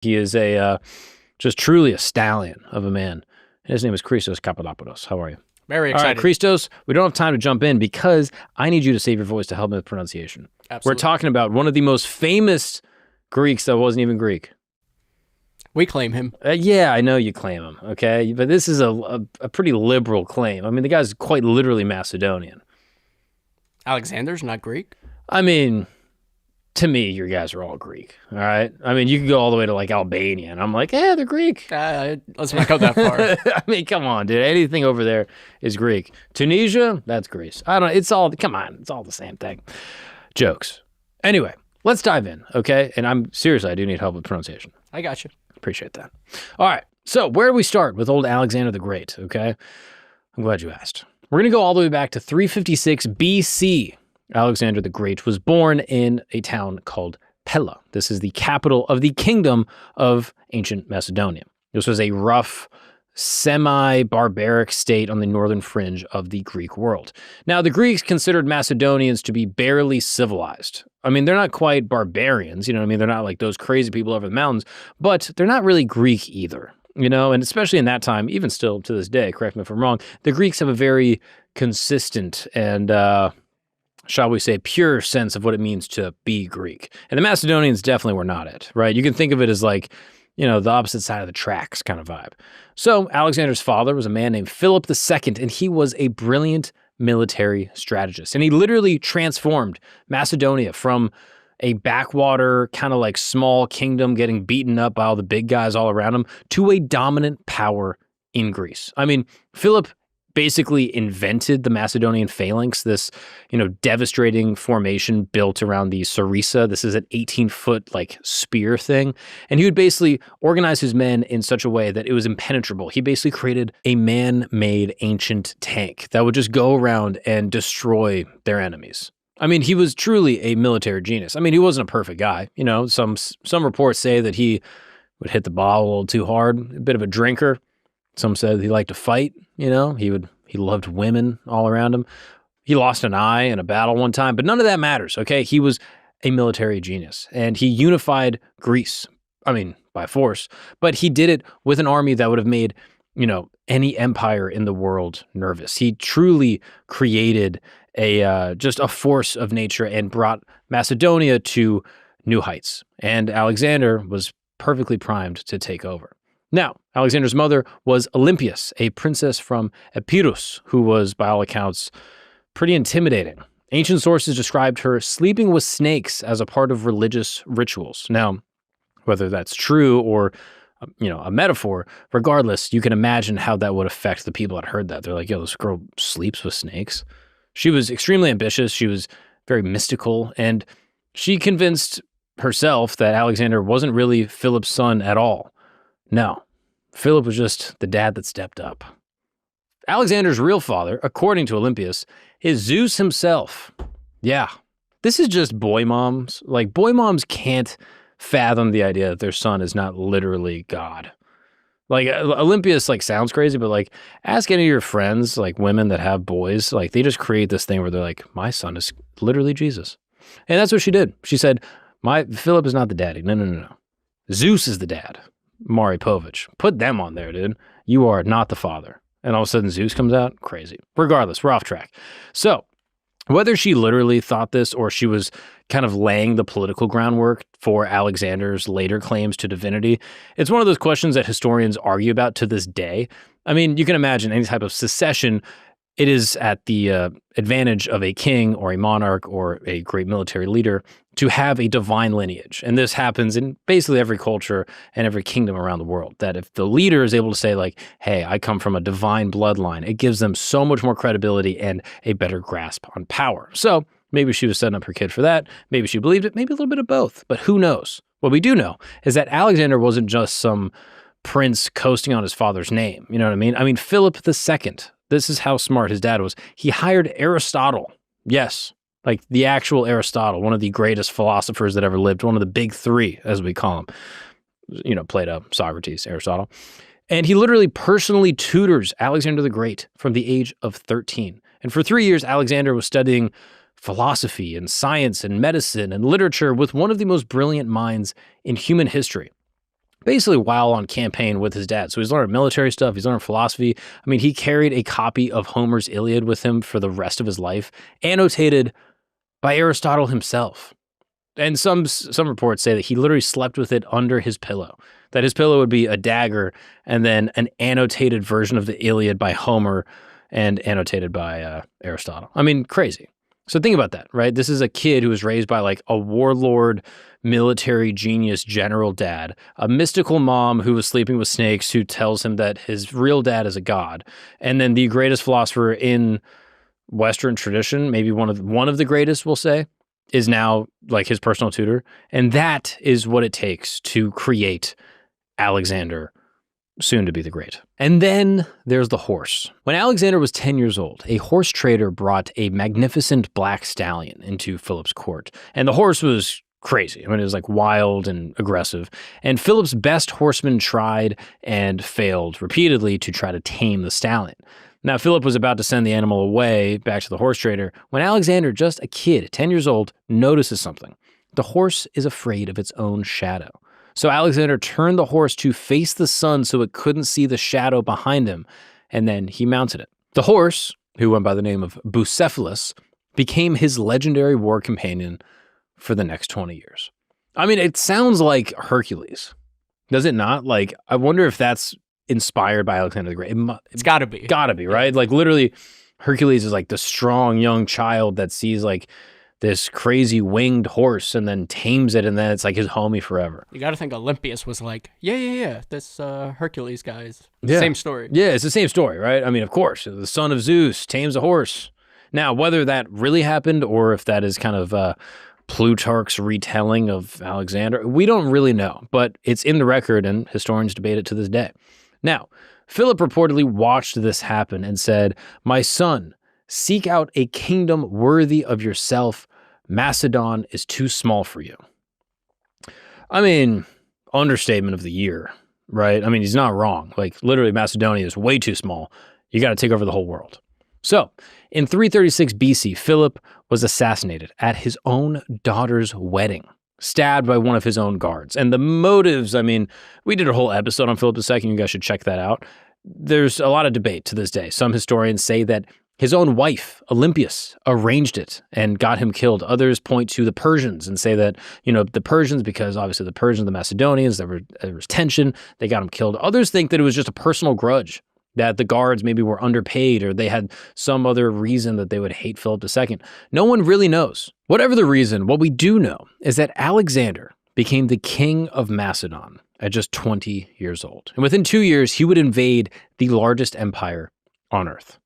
He is just truly a stallion of a man. His name is Christos Papadopoulos. How are you? Very excited. All right, Christos, we don't have time to jump in because I need you to save your voice to help me with pronunciation. Absolutely. We're talking about one of the most famous Greeks that wasn't even Greek. We claim him. Yeah, I know you claim him, okay? But this is a pretty liberal claim. I mean, the guy's quite literally Macedonian. Alexander's not Greek? I mean, to me, your guys are all Greek, all right? I mean, you could go all the way to, like, Albania, and I'm like, yeah, they're Greek. Let's not go that far. I mean, come on, dude. Anything over there is Greek. Tunisia, that's Greece. It's all the same thing. Jokes. Anyway, let's dive in, okay? And I'm seriously, I do need help with pronunciation. I got you. Appreciate that. All right, so where do we start with old Alexander the Great, okay? I'm glad you asked. We're going to go all the way back to 356 BC. Alexander the Great was born in a town called Pella. This is the capital of the kingdom of ancient Macedonia. This was a rough, semi-barbaric state on the northern fringe of the Greek world. Now, the Greeks considered Macedonians to be barely civilized. I mean, they're not quite barbarians, you know what I mean? They're not like those crazy people over the mountains, but they're not really Greek either, you know? And especially in that time, even still to this day, correct me if I'm wrong, the Greeks have a very consistent and, shall we say, pure sense of what it means to be Greek. And the Macedonians definitely were not it, right? You can think of it as like, you know, the opposite side of the tracks kind of vibe. So Alexander's father was a man named Philip II, and he was a brilliant military strategist. And he literally transformed Macedonia from a backwater, kind of like small kingdom getting beaten up by all the big guys all around him to a dominant power in Greece. I mean, Philip basically invented the Macedonian phalanx, this, you know, devastating formation built around the sarissa. This is an 18-foot like spear thing. And he would basically organize his men in such a way that it was impenetrable. He basically created a man-made ancient tank that would just go around and destroy their enemies. I mean, he was truly a military genius. I mean, he wasn't a perfect guy. You know, some reports say that he would hit the ball a little too hard, a bit of a drinker. Some said he liked to fight, you know, he loved women all around him. He lost an eye in a battle one time, but none of that matters, okay? He was a military genius, and he unified Greece, I mean, by force, but he did it with an army that would have made, you know, any empire in the world nervous. He truly created just a force of nature and brought Macedonia to new heights, and Alexander was perfectly primed to take over. Now, Alexander's mother was Olympia, a princess from Epirus, who was, by all accounts, pretty intimidating. Ancient sources described her sleeping with snakes as a part of religious rituals. Now, whether that's true or, you know, a metaphor, regardless, you can imagine how that would affect the people that heard that. They're like, yo, this girl sleeps with snakes. She was extremely ambitious. She was very mystical, and she convinced herself that Alexander wasn't really Philip's son at all. No, Philip was just the dad that stepped up. Alexander's real father, according to Olympias, is Zeus himself. Yeah, this is just boy moms. Like, boy moms can't fathom the idea that their son is not literally God. Like, Olympias, like, sounds crazy, but, like, ask any of your friends, like, women that have boys, like, they just create this thing where they're like, my son is literally Jesus. And that's what she did. She said, Philip is not the daddy. No. Zeus is the dad. Mari Povich. Put them on there, dude. You are not the father. And all of a sudden Zeus comes out? Crazy. Regardless, we're off track. So, whether she literally thought this or she was kind of laying the political groundwork for Alexander's later claims to divinity, it's one of those questions that historians argue about to this day. I mean, you can imagine any type of secession, it is at the advantage of a king or a monarch or a great military leader to have a divine lineage. And this happens in basically every culture and every kingdom around the world, that if the leader is able to say like, hey, I come from a divine bloodline, it gives them so much more credibility and a better grasp on power. So maybe she was setting up her kid for that. Maybe she believed it, maybe a little bit of both, but who knows? What we do know is that Alexander wasn't just some prince coasting on his father's name. You know what I mean? I mean, Philip II, this is how smart his dad was. He hired Aristotle. Yes, like the actual Aristotle, one of the greatest philosophers that ever lived, one of the big three, as we call him. You know, Plato, Socrates, Aristotle. And he literally personally tutors Alexander the Great from the age of 13. And for 3 years, Alexander was studying philosophy and science and medicine and literature with one of the most brilliant minds in human history. basically while on campaign with his dad. So he's learning military stuff, he's learning philosophy. I mean, he carried a copy of Homer's Iliad with him for the rest of his life, annotated by Aristotle himself. And some reports say that he literally slept with it under his pillow, that his pillow would be a dagger and then an annotated version of the Iliad by Homer and annotated by Aristotle. I mean, crazy. So think about that, right? This is a kid who was raised by like a warlord, military genius general dad, a mystical mom who was sleeping with snakes who tells him that his real dad is a god, and then the greatest philosopher in Western tradition, maybe one of the greatest, we'll say, is now like his personal tutor. And that is what it takes to create Alexander, soon to be the Great. And then there's the horse. When Alexander was 10 years old, a horse trader brought a magnificent black stallion into Philip's court. And the horse was crazy. I mean, it was like wild and aggressive. And Philip's best horsemen tried and failed repeatedly to try to tame the stallion. Now, Philip was about to send the animal away back to the horse trader when Alexander, just a kid, 10 years old, notices something. The horse is afraid of its own shadow. So Alexander turned the horse to face the sun so it couldn't see the shadow behind him, and then he mounted it. The horse, who went by the name of Bucephalus, became his legendary war companion for the next 20 years. I mean, it sounds like Hercules. Does it not? Like, I wonder if that's inspired by Alexander the Great. It's gotta be. Gotta be, right? Like, literally, Hercules is like the strong young child that sees like this crazy winged horse and then tames it, and then it's like his homie forever. You gotta think Olympius was like, yeah, this Hercules guy is Yeah. same story. Yeah, it's the same story, right? I mean, of course, the son of Zeus tames a horse. Now, whether that really happened or if that is kind of Plutarch's retelling of Alexander, we don't really know, but it's in the record and historians debate it to this day. Now, Philip reportedly watched this happen and said, "My son, seek out a kingdom worthy of yourself. Macedon is too small for you." I mean, understatement of the year, right? I mean, he's not wrong. Like, literally, Macedonia is way too small. You got to take over the whole world. So, in 336 BC, Philip was assassinated at his own daughter's wedding, stabbed by one of his own guards. And the motives, I mean, we did a whole episode on Philip II. You guys should check that out. There's a lot of debate to this day. Some historians say that his own wife, Olympias, arranged it and got him killed. Others point to the Persians and say that, the Persians, because obviously the Persians, the Macedonians, there was tension, they got him killed. Others think that it was just a personal grudge, that the guards maybe were underpaid or they had some other reason that they would hate Philip II. No one really knows. Whatever the reason, what we do know is that Alexander became the king of Macedon at just 20 years old. And within 2 years, he would invade the largest empire on earth.